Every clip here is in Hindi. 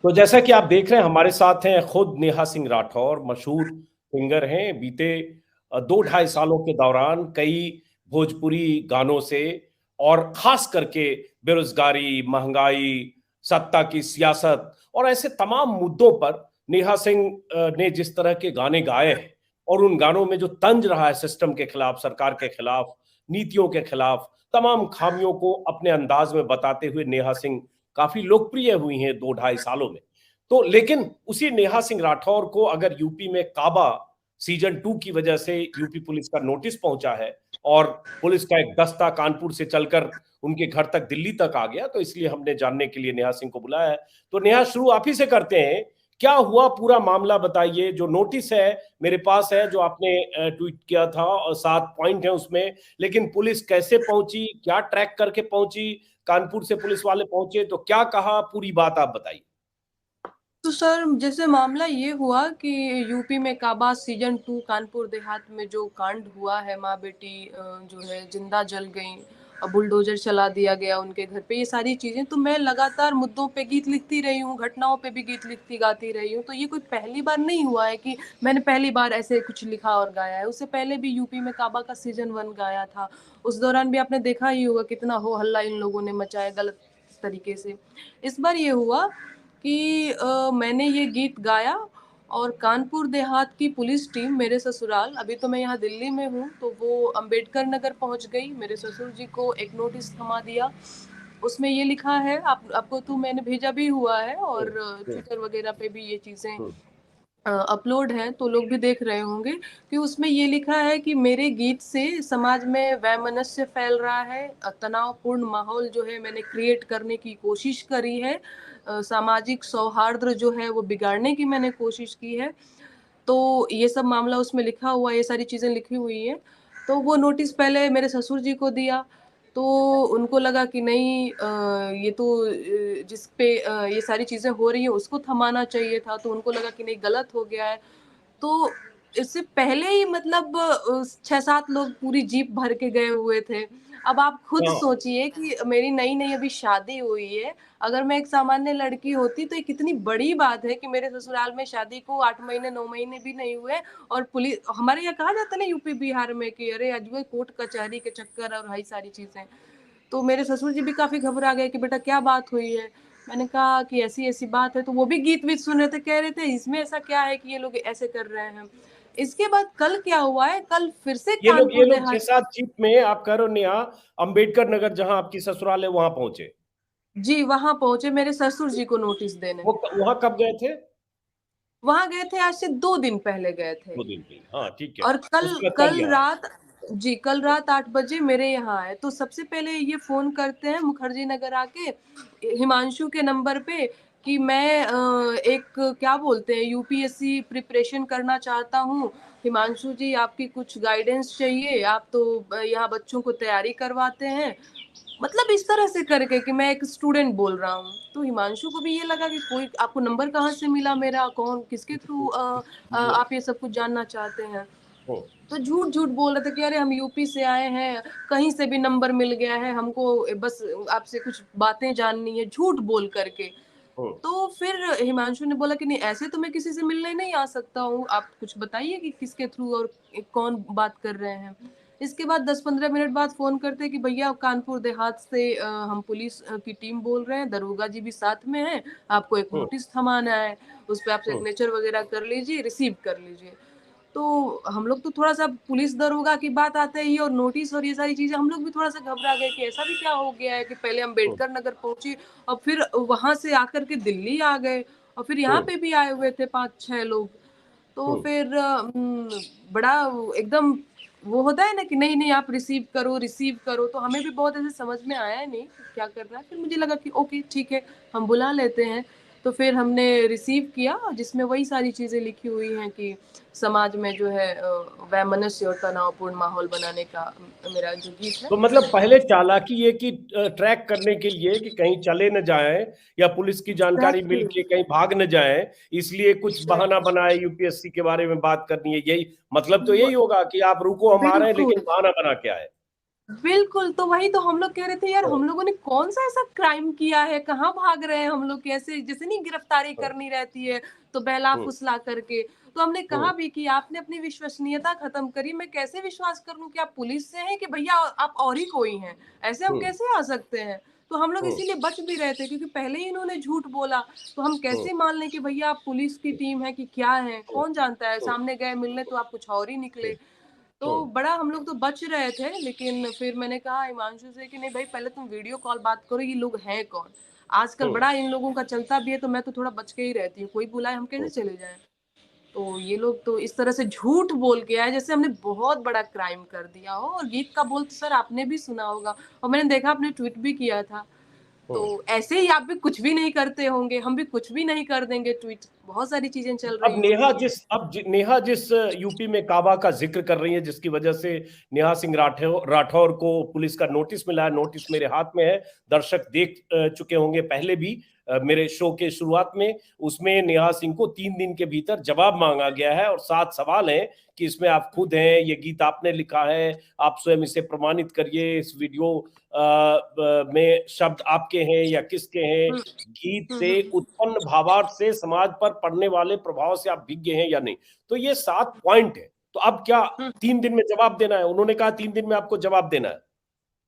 तो जैसा कि आप देख रहे हैं, हमारे साथ हैं खुद नेहा सिंह राठौर, मशहूर सिंगर हैं। बीते 2-2.5 सालों के दौरान कई भोजपुरी गानों से और खास करके बेरोजगारी, महंगाई, सत्ता की सियासत और ऐसे तमाम मुद्दों पर नेहा सिंह ने जिस तरह के गाने गाए हैं और उन गानों में जो तंज रहा है सिस्टम के खिलाफ, सरकार के खिलाफ, नीतियों के खिलाफ, तमाम खामियों को अपने अंदाज में बताते हुए नेहा सिंह काफी लोकप्रिय हुई हैं 2-2.5 सालों में। तो लेकिन उसी नेहा सिंह राठौर को अगर यूपी में काबा सीजन 2 की वजह से यूपी पुलिस का नोटिस पहुंचा है और पुलिस का एक दस्ता कानपुर से चलकर उनके घर तक, दिल्ली तक आ गया, तो इसलिए हमने जानने के लिए नेहा सिंह को बुलाया है। तो नेहा, शुरू आप ही से करते हैं। क्या हुआ, पूरा मामला बताइए। जो नोटिस है मेरे पास है, जो आपने ट्वीट किया था, और 7 पॉइंट है उसमें, लेकिन पुलिस कैसे पहुंची, क्या ट्रैक करके पहुंची, कानपुर से पुलिस वाले पहुंचे तो क्या कहा, पूरी बात आप बताइए। तो सर, जैसे मामला ये हुआ कि यूपी में काबा सीजन 2 कानपुर देहात में जो कांड हुआ है, माँ बेटी जो है जिंदा जल गई, बुलडोजर चला दिया गया उनके घर पे, ये सारी चीजें, तो मैं लगातार मुद्दों पे गीत लिखती रही हूँ, घटनाओं पे भी गीत लिखती गाती रही हूँ। तो ये कोई पहली बार नहीं हुआ है कि मैंने पहली बार ऐसे कुछ लिखा और गाया है। उससे पहले भी यूपी में काबा का सीजन 1 गाया था। उस दौरान भी आपने देखा ही होगा कितना हो हल्ला इन लोगों ने मचाया गलत तरीके से। इस बार ये हुआ कि मैंने ये गीत गाया और कानपुर देहात की पुलिस टीम मेरे ससुराल, अभी तो मैं यहाँ दिल्ली में हूँ, तो वो अंबेडकर नगर पहुँच गई। मेरे ससुर जी को एक नोटिस थमा दिया। उसमें ये लिखा है, आपको तो मैंने भेजा भी हुआ है और ट्विटर वगैरह पे भी ये चीज़ें अपलोड है, तो लोग भी देख रहे होंगे कि उसमें ये लिखा है कि मेरे गीत से समाज में वैमनस्य फैल रहा है, तनावपूर्ण माहौल जो है मैंने क्रिएट करने की कोशिश करी है, सामाजिक सौहार्द जो है वो बिगाड़ने की मैंने कोशिश की है। तो ये सब मामला उसमें लिखा हुआ, ये सारी चीज़ें लिखी हुई हैं। तो वो नोटिस पहले मेरे ससुर जी को दिया, तो उनको लगा कि नहीं, ये तो जिस पे ये सारी चीज़ें हो रही हैं उसको थमाना चाहिए था, तो उनको लगा कि नहीं, गलत हो गया है। तो इससे पहले ही मतलब 6-7 लोग पूरी जीप भर के गए हुए थे। अब आप खुद हाँ, सोचिए कि मेरी नई-नई अभी शादी हुई है, अगर मैं एक सामान्य लड़की होती तो ये कितनी बड़ी बात है कि मेरे ससुराल में शादी को 8 महीने 9 महीने भी नहीं हुए और पुलिस, हमारे यहाँ कहा जाता है ना यूपी बिहार में कि अरे अजब कोर्ट कचहरी के चक्कर और भाई सारी चीज़ें। तो मेरे ससुर जी भी काफ़ी घबरा गए कि बेटा क्या बात हुई है? मैंने कहा कि ऐसी-ऐसी बात है, तो वो भी गीत-वीत सुन रहे थे, कह रहे थे इसमें ऐसा क्या है कि ये लोग ऐसे कर रहे हैं। इसके बाद कल क्या हुआ है, कल फिर से ये कानपुर लोग देहात। 6-7 जीप में, आप कह रहे हो नेहा, अंबेडकर नगर जहां आपकी ससुराल है वहां पहुंचे। जी, वहाँ पहुँचे मेरे ससुर जी को नोटिस देने। वो वहां कब गए थे? वहाँ गए थे, आज से 2 दिन पहले गए थे। 2 दिन पहले, हाँ ठीक है। और कल उसके बाद कल कल यहाँ आए। रात, जी, कल रात 8 बजे मेरे यहाँ आए। तो सबसे पहले ये फ़ोन करते हैं मुखर्जी नगर आके हिमांशु के नंबर पे कि मैं एक क्या बोलते हैं यूपीएससी प्रिपरेशन करना चाहता हूँ। हिमांशु जी, आपकी कुछ गाइडेंस चाहिए, आप तो यहाँ बच्चों को तैयारी करवाते हैं। मतलब इस तरह से करके कि मैं एक स्टूडेंट बोल रहा हूँ। तो हिमांशु को भी ये लगा कि कोई आपको नंबर कहाँ से मिला मेरा? कौन किसके थ्रू हम्म, आप ये सब कुछ जानना चाहते हैं? हम्म, तो झूठ-झूठ बोल रहे थे कि अरे हम यूपी से आए हैं, कहीं से भी नंबर मिल गया है, हमको बस आपसे कुछ बातें जाननी है, झूठ बोल कर के। हम्म, तो फिर हिमांशु ने बोला कि नहीं, ऐसे तो मैं किसी से मिलने नहीं आ सकता हूँ, आप कुछ बताइए कि किसके थ्रू और कौन बात कर रहे हैं। इसके बाद 10-15 मिनट बाद फ़ोन करते हैं कि भैया कानपुर देहात से हम पुलिस की टीम बोल रहे हैं, दरोगा जी भी साथ में हैं, आपको एक हम्म, नोटिस थमाना है, उस पे आप हम्म, सिग्नेचर वगैरह कर लीजिए, रिसीव कर लीजिए। तो हम लोग तो थोड़ा-सा पुलिस दरोगा की बात आते ही और नोटिस और ये सारी चीज़ें, हम लोग भी थोड़ा-सा घबरा गए कि ऐसा भी क्या हो गया है कि पहले हम्म, अम्बेडकर नगर पहुँचे और फिर वहाँ से आकर के दिल्ली आ गए और फिर यहाँ हम्म, पे भी आए हुए थे 5-6 लोग। तो हम्म, फिर बड़ा एकदम वो होता है ना कि नहीं, नहीं आप रिसीव करो, तो हमें भी बहुत ऐसे समझ में आया नहीं कि क्या करना है। फिर मुझे लगा कि ओके ठीक है, हम बुला लेते हैं। तो फिर हमने रिसीव किया जिसमें वही सारी चीज़ें लिखी हुई हैं कि समाज में जो है वैमनस्य और तनावपूर्ण माहौल बनाने का मेरा जो गीत है। तो मतलब पहले चालाकी ये कि ट्रैक करने के लिए कि कहीं चले न जाएं या पुलिस की जानकारी मिल के कहीं भाग न जाएं, इसलिए कुछ बहाना बनाए यूपीएससी के बारे में बात करनी है, यही मतलब तो यही होगा कि आप रुको हम आ रहे हैं, लेकिन बिल्कुल। बहाना बना के आए। बिल्कुल, तो वही तो हम लोग कह रहे थे यार हाँ, हम लोगों ने कौन-सा ऐसा क्राइम किया है, कहाँ भाग रहे हैं हम लोग कैसे जैसे नहीं गिरफ्तारी हाँ, करनी रहती है, तो बहला हुँ, फुसला करके। तो हमने हुँ, कहा भी कि आपने अपनी विश्वसनीयता खत्म करी, मैं कैसे विश्वास कर लूँ कि आप पुलिस से हैं कि भैया आप और ही कोई हैं? ऐसे हम हुँ, कैसे आ सकते हैं? तो हम लोग हुँ, इसीलिए बच भी रहे थे क्योंकि पहले ही इन्होंने झूठ बोला, तो हम हुँ, कैसे मान लें कि भैया आप पुलिस की टीम है कि क्या हैं? हुँ, कौन जानता है? हुँ, सामने गए मिलने तो आप कुछ और ही निकले। हुँ, तो हुँ, बड़ा हम लोग तो बच रहे थे, लेकिन फिर मैंने कहा हिमांशु से कि नहीं भाई पहले तुम वीडियो कॉल बात करो, ये लोग हैं कौन? आजकल हुँ, बड़ा इन लोगों का चलता भी है तो मैं तो थोड़ा बच के ही रहती हूँ, कोई बुलाए हम कैसे हुँ। चले जाएँ? तो ये लोग तो इस तरह से झूठ बोल के आए जैसे हमने बहुत बड़ा क्राइम कर दिया हो और गीत का बोल तो सर आपने भी सुना होगा और मैंने देखा आपने ट्वीट भी किया था। तो हुँ। ऐसे ही आप भी कुछ भी नहीं करते होंगे, हम भी कुछ भी नहीं कर देंगे ट्वीट, बहुत सारी चीज़ें चल अब रही होंगी। नेहा जिस यूपी में काबा का जिक्र कर रही है जिसकी वजह से नेहा सिंह राठौर को पुलिस का नोटिस मिला है, नोटिस मेरे हाथ में है, दर्शक देख चुके होंगे पहले भी मेरे शो के शुरुआत में। उसमें नेहा सिंह को 3 दिन के भीतर जवाब मांगा गया है और 7 सवाल हैं कि इसमें आप खुद हैं, ये गीत आपने लिखा है, आप स्वयं इसे प्रमाणित करिए, इस वीडियो में शब्द आपके हैं या किसके हैं, हुँ, गीत हुँ, से हुँ, उत्पन्न भावार्थ से समाज पर पड़ने वाले प्रभाव से आप विज्ञ हैं या नहीं। तो ये 7 पॉइंट है। तो अब क्या हुँ। 3 दिन में जवाब देना है? उन्होंने कहा 3 दिन में आपको जवाब देना है।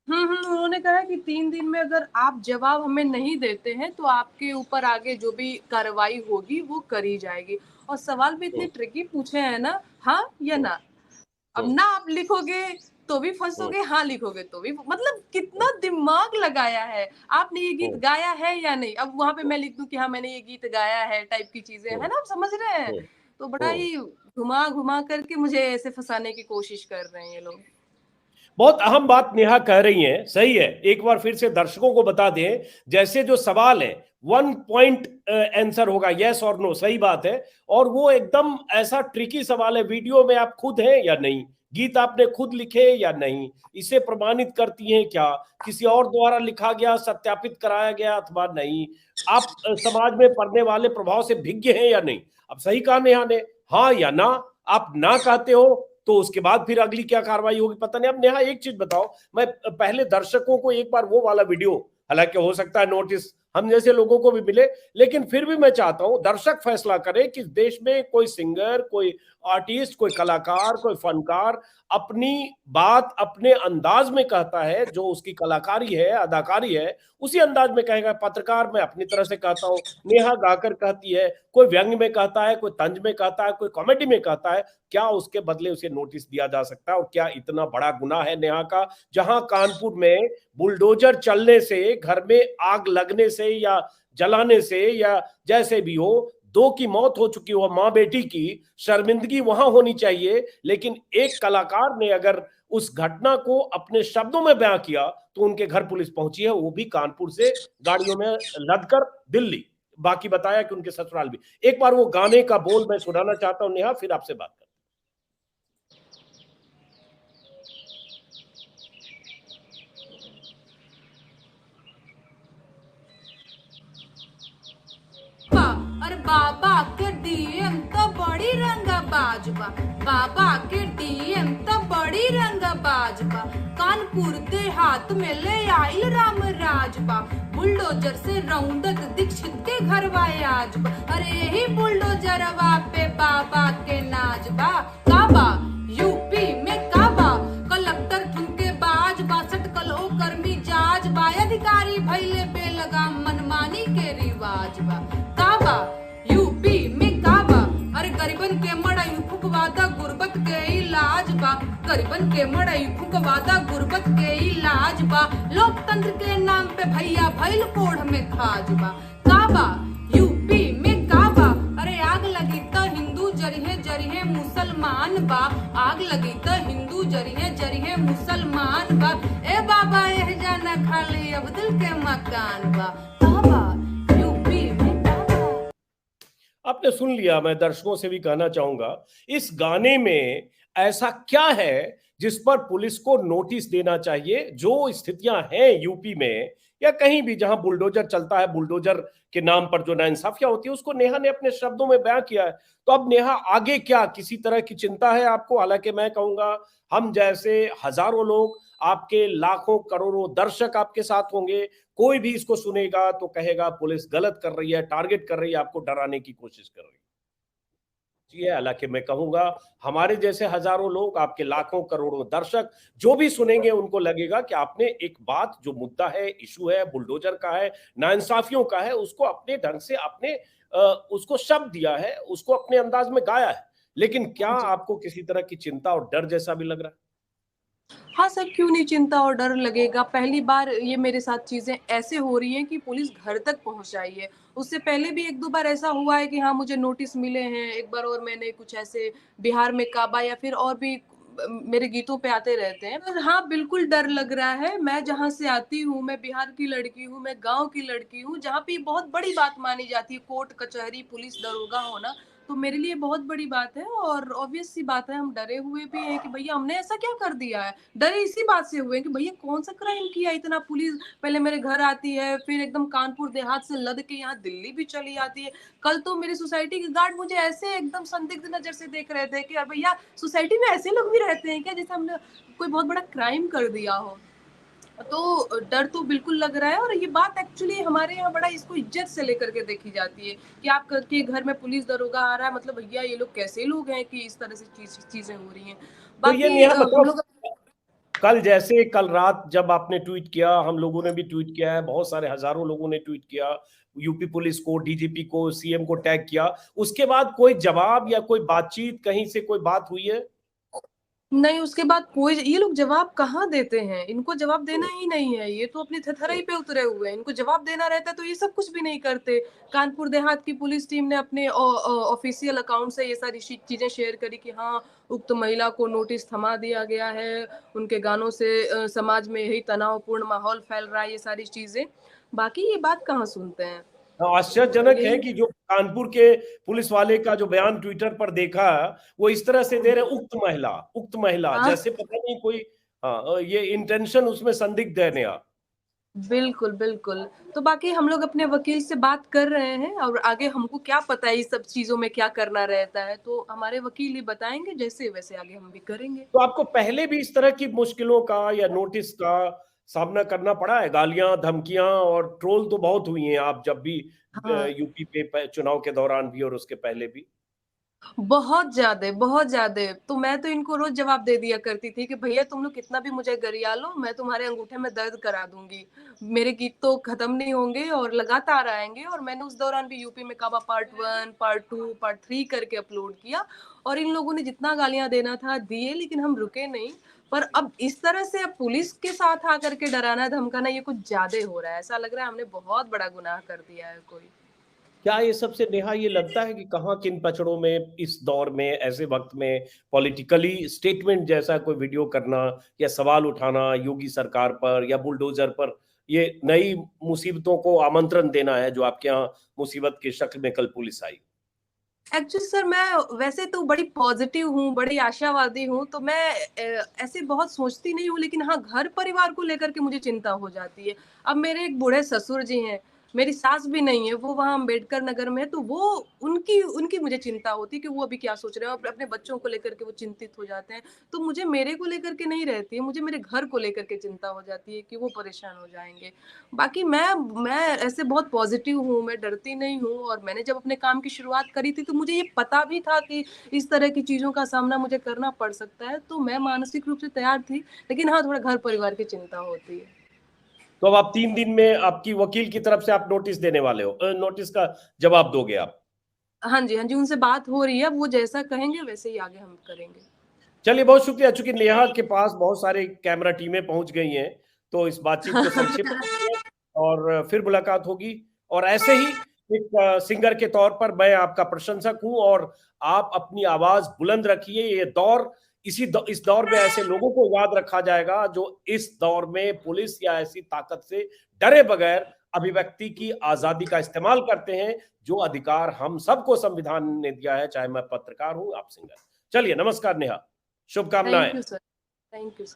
उन्होंने कहा कि 3 दिन में अगर आप जवाब हमें नहीं देते हैं, तो आपके ऊपर आगे जो भी कार्रवाई होगी, वो करी जाएगी। और सवाल भी इतने हुँ, ट्रिकी पूछे हैं ना, हाँ या हुँ, ना? अब हुँ, ना आप लिखोगे, तो भी हुँ, फँसोगे, हाँ लिखोगे तो भी मतलब हुँ, कितना दिमाग लगाया है। आपने ये गीत हुँ, गाया है या नहीं? अब वहाँ पे मैं लिख दूँ कि हाँ, मैंने ये गीत गाया है टाइप की चीज़ें, हुँ, है ना? आप समझ रहे हैं? हुँ, तो बड़ा हुँ। ही घुमा-घुमा कर के मुझे ऐसे फँसाने की कोशिश कर रहे हैं ये लोग। बहुत अहम बात नेहा कह रही हैं, सही है। एक बार फिर से दर्शकों को बता दें, जैसे जो सवाल है, 1 पॉइंट आंसर होगा, येस और नो, सही बात है। और वो एकदम ऐसा ट्रिकी सवाल है, वीडियो में आप खुद हैं या नहीं? गीत आपने खुद लिखे या नहीं? इसे प्रमाणित करती हैं क्या? किसी और द्वारा लिखा गया, सत्यापित कराया गया अथवा नहीं? आप समाज में पड़ने वाले प्रभाव से भिज्ञ हैं या नहीं? अब सही कहा नेहा ने, हाँ या ना? आप ना कहते हो तो उसके बाद फिर अगली क्या कार्रवाई होगी पता नहीं। अब नेहा एक चीज बताओ, मैं पहले दर्शकों को एक बार वो वाला वीडियो, हालांकि हो सकता है नोटिस हम जैसे लोगों को भी मिले, लेकिन फिर भी मैं चाहता हूं दर्शक फैसला करे कि देश में कोई सिंगर, कोई आर्टिस्ट, कोई कलाकार, कोई फनकार अपनी बात अपने अंदाज में कहता है, जो उसकी कलाकारी है, अदाकारी है, उसी अंदाज में कहेगा। पत्रकार मैं अपनी तरह से कहता हूं, नेहा गाकर कहती है, कोई व्यंग में कहता है, कोई तंज में कहता है, कोई कॉमेडी में कहता है। क्या उसके बदले उसे नोटिस दिया जा सकता है? और क्या इतना बड़ा गुनाह है नेहा का, जहां कानपुर में बुलडोजर चलने से, घर में आग लगने से या जलाने से या जैसे भी हो, 2 की मौत हो चुकी हो, मां बेटी की, शर्मिंदगी वहां होनी चाहिए। लेकिन एक कलाकार ने अगर उस घटना को अपने शब्दों में बयां किया तो उनके घर पुलिस पहुंची है, वो भी कानपुर से गाड़ियों में लद कर दिल्ली। बाकी बताया कि उनके ससुराल भी। एक बार वो गाने का बोल मैं सुनाना चाहता हूं नेहा, फिर आपसे बात करते और बाबा के डीएम तो बड़ी रंगबाज बा। बाबा के डीएम तो बड़ी रंगबाज बा। कानपुर देहात में ले आइल राम राज बा। बुलडोजर से रौंदत दीक्षित के घर आज बा। अरे यही बुलडोजरवा पे बाबा के नाज बा। काबा यूपी में काबा कलेक्टर ठुमके बाज बा। सटकल ओ कर्मी जाज बा। अधिकारी भैले बेलगाम मनमानी के रिवाज बा। काबा यूपी में काबा अरे गरीबन के मड़ई फुकवादा गुर्बत के इलाज बा। गरीबन के मड़ई फुकवादा गुर्बत के इलाज बा। लोकतंत्र के नाम पे भैया भैल कोढ़ में खाज बा। काबा यूपी में काबा अरे आग लगी तो हिंदू जरिहे जरिहे मुसलमान बा। आग लगी तो हिंदू जरिहे जरिहे मुसलमान बा। ए बाबा एह जाना खाली अब्दुल के मकान बा। काबा यूपी में आपने सुन लिया। मैं दर्शकों से भी कहना चाहूंगा, इस गाने में ऐसा क्या है जिस पर पुलिस को नोटिस देना चाहिए? जो स्थितियां हैं यूपी में या कहीं भी जहां बुलडोजर चलता है, बुलडोजर के नाम पर जो नाइंसाफियां होती है, उसको नेहा ने अपने शब्दों में बयां किया है। तो अब नेहा आगे क्या, किसी तरह की चिंता है आपको? हालांकि मैं कहूंगा हम जैसे हजारों लोग आपके लाखों करोड़ों दर्शक आपके साथ होंगे। कोई भी इसको सुनेगा तो कहेगा पुलिस गलत कर रही है, टारगेट कर रही है, आपको डराने की कोशिश कर रही है। जी है, हालांकि मैं कहूंगा हमारे जैसे हजारों लोग, आपके लाखों करोड़ों दर्शक जो भी सुनेंगे उनको लगेगा कि आपने एक बात, जो मुद्दा है, इशू है, बुलडोजर का है, नाइंसाफियों का है, उसको अपने ढंग से आपने उसको शब्द दिया है, उसको अपने अंदाज में गाया है। लेकिन क्या जी। आपको किसी तरह की चिंता और डर जैसा भी लग रहा है? हाँ सर, क्यों नहीं चिंता और डर लगेगा। पहली बार ये मेरे साथ चीज़ें ऐसे हो रही हैं कि पुलिस घर तक पहुँच आई है। उससे पहले भी 1-2 बार ऐसा हुआ है कि हाँ, मुझे नोटिस मिले हैं। एक बार और मैंने कुछ ऐसे बिहार में काबा या फिर और भी मेरे गीतों पे आते रहते हैं। पर हाँ, बिल्कुल डर लग रहा है। मैं जहाँ से आती हूँ, मैं बिहार की लड़की हूँ, मैं गाँव की लड़की हूँ, जहाँ पे ये बहुत बड़ी बात मानी जाती है कोर्ट, कचहरी, पुलिस दरोगा होना। तो मेरे लिए बहुत बड़ी बात है और ऑब्वियस सी बात है, हम डरे हुए भी हैं कि भैया हमने ऐसा क्या कर दिया है। डरे इसी बात से हुए हैं कि भैया कौन-सा क्राइम किया इतना। पुलिस पहले मेरे घर आती है, फिर एकदम कानपुर देहात से लद के यहाँ दिल्ली भी चली आती है। कल तो मेरी सोसाइटी के गार्ड मुझे ऐसे एकदम संदिग्ध नज़र से देख रहे थे कि यार भैया सोसाइटी में ऐसे लोग भी रहते हैं क्या, जैसे हमने कोई बहुत बड़ा क्राइम कर दिया हो। तो डर तो बिल्कुल लग रहा है और ये बात एक्चुअली हमारे यहाँ बड़ा इसको इज्जत से लेकर के देखी जाती है कि आपके घर में पुलिस दरोगा आ रहा है, मतलब भैया ये लोग कैसे लोग हैं कि इस तरह से चीज़ें हो रही हैं। तो ये बाकी नेहा हम बताओ, लोग कल जैसे कल रात जब आपने ट्वीट किया, हम लोगों ने भी ट्वीट किया है, बहुत सारे हजारों लोगों ने ट्वीट किया, यूपी पुलिस को, डीजीपी को, सीएम को टैग किया, उसके बाद कोई जवाब या कोई बातचीत, कहीं से कोई बात हुई है? नहीं, उसके बाद कोई ये लोग जवाब कहाँ देते हैं? इनको जवाब देना ही नहीं है, ये तो अपनी थथरई पे उतरे हुए हैं। इनको जवाब देना रहता तो ये सब कुछ भी नहीं करते। कानपुर देहात की पुलिस टीम ने अपने ऑफ़िशियल अकाउंट से ये सारी चीज़ें शेयर करी कि हाँ, उक्त महिला को नोटिस थमा दिया गया है। उनके गानों से समाज में यही तनावपूर्ण माहौल फैल रहा है, ये सारी चीज़ें। बाकी ये बात कहाँ सुनते हैं। तो आश्चर्यजनक है यही कि जो कानपुर के पुलिस वाले का जो बयान ट्विटर पर देखा, वो इस तरह से दे रहे, उक्त महिला, हाँ। जैसे पता नहीं कोई। हाँ, ये इंटेंशन उसमें संदिग्ध है नेहा। बिल्कुल, बिल्कुल। तो बाकी हम लोग अपने वकील से बात कर रहे हैं और आगे हमको क्या पता है इस सब चीज़ों में क्या करना रहता है, तो हमारे वकील ही बताएँगे, जैसे-वैसे आगे हम भी करेंगे। तो आपको पहले भी इस तरह की मुश्किलों का या नोटिस का सामना करना पड़ा है? गालियां, धमकियां और ट्रोल तो बहुत हुई हैं, आप जब भी हाँ। यूपी पे चुनाव के दौरान भी और उसके पहले भी। बहुत ज़्यादा, बहुत ज़्यादा। तो मैं तो इनको रोज़ जवाब दे दिया करती थी कि भैया तुम लोग कितना भी मुझे गरिया लो, मैं तुम्हारे अंगूठे में दर्द करा दूँगी। मेरे गीत तो खत्म नहीं होंगे और लगातार आएँगे और मैंने उस दौरान भी यूपी में काबा पार्ट 1, पार्ट 2, पार्ट 3 करके अपलोड किया और इन लोगों ने जितना गालियाँ देना था दिए, लेकिन हम रुके नहीं। पर अब इस तरह से अब पुलिस के साथ आकर के डराना, धमकाना ये कुछ ज़्यादा हो रहा है। ऐसा लग रहा है हमने बहुत बड़ा गुनाह कर दिया है कोई। क्या ये सबसे नेहा ये लगता है कि कहाँ किन पचड़ों में इस दौर में, ऐसे वक्त में पॉलिटिकली स्टेटमेंट जैसा कोई वीडियो करना या सवाल उठाना योगी सरकार पर या बुलडोजर पर, ये नई मुसीबतों को आमंत्रण देना है जो आपके यहाँ मुसीबत की शक्ल में कल पुलिस आई? एक्चुअली सर मैं वैसे तो बड़ी पॉजिटिव हूँ, बड़ी आशावादी हूँ, तो मैं ऐसे बहुत सोचती नहीं हूँ, लेकिन हाँ, घर परिवार को लेकर के मुझे चिंता हो जाती है। अब मेरे एक बूढ़े ससुर जी हैं, मेरी सास भी नहीं है, वो वहाँ अम्बेडकर नगर में है, तो वो उनकी उनकी मुझे चिंता होती है कि वो अभी क्या सोच रहे हैं और अपने बच्चों को लेकर के वो चिंतित हो जाते हैं। तो मुझे मेरे को लेकर के नहीं रहती है, मुझे मेरे घर को लेकर के चिंता हो जाती है कि वो परेशान हो जाएँगे। बाकी मैं ऐसे बहुत पॉज़िटिव हूँ, मैं डरती नहीं हूँ और मैंने जब अपने काम की शुरुआत करी थी, तो मुझे ये पता भी था कि इस तरह की चीज़ों का सामना मुझे करना पड़ सकता है, तो मैं मानसिक रूप से तैयार थी। लेकिन हाँ, थोड़ा घर-परिवार की चिंता होती है। तो अब आप 3 दिन में आपकी वकील की तरफ से आप नोटिस देने वाले हो, नोटिस का जवाब दोगे आप? हाँ जी, हाँ जी, उनसे बात हो रही है, अब वो जैसा कहेंगे वैसे ही आगे हम करेंगे। चलिए, बहुत शुक्रिया। चूंकि नेहा के पास बहुत सारे कैमरा टीमें पहुंच गई हैं, तो इस बातचीत को संक्षिप्त करते हैं और फिर मुलाकात होगी। और ऐसे ही एक सिंगर के तौर पर मैं आपका प्रशंसक हूं और आप अपनी आवाज बुलंद रखिए। ये दौर, इस दौर में ऐसे लोगों को याद रखा जाएगा जो इस दौर में पुलिस या ऐसी ताकत से डरे बगैर अभिव्यक्ति की आजादी का इस्तेमाल करते हैं, जो अधिकार हम सबको संविधान ने दिया है, चाहे मैं पत्रकार हूं, आप सिंगर। चलिए, नमस्कार नेहा, शुभकामनाएं। Thank you sir. Thank you sir.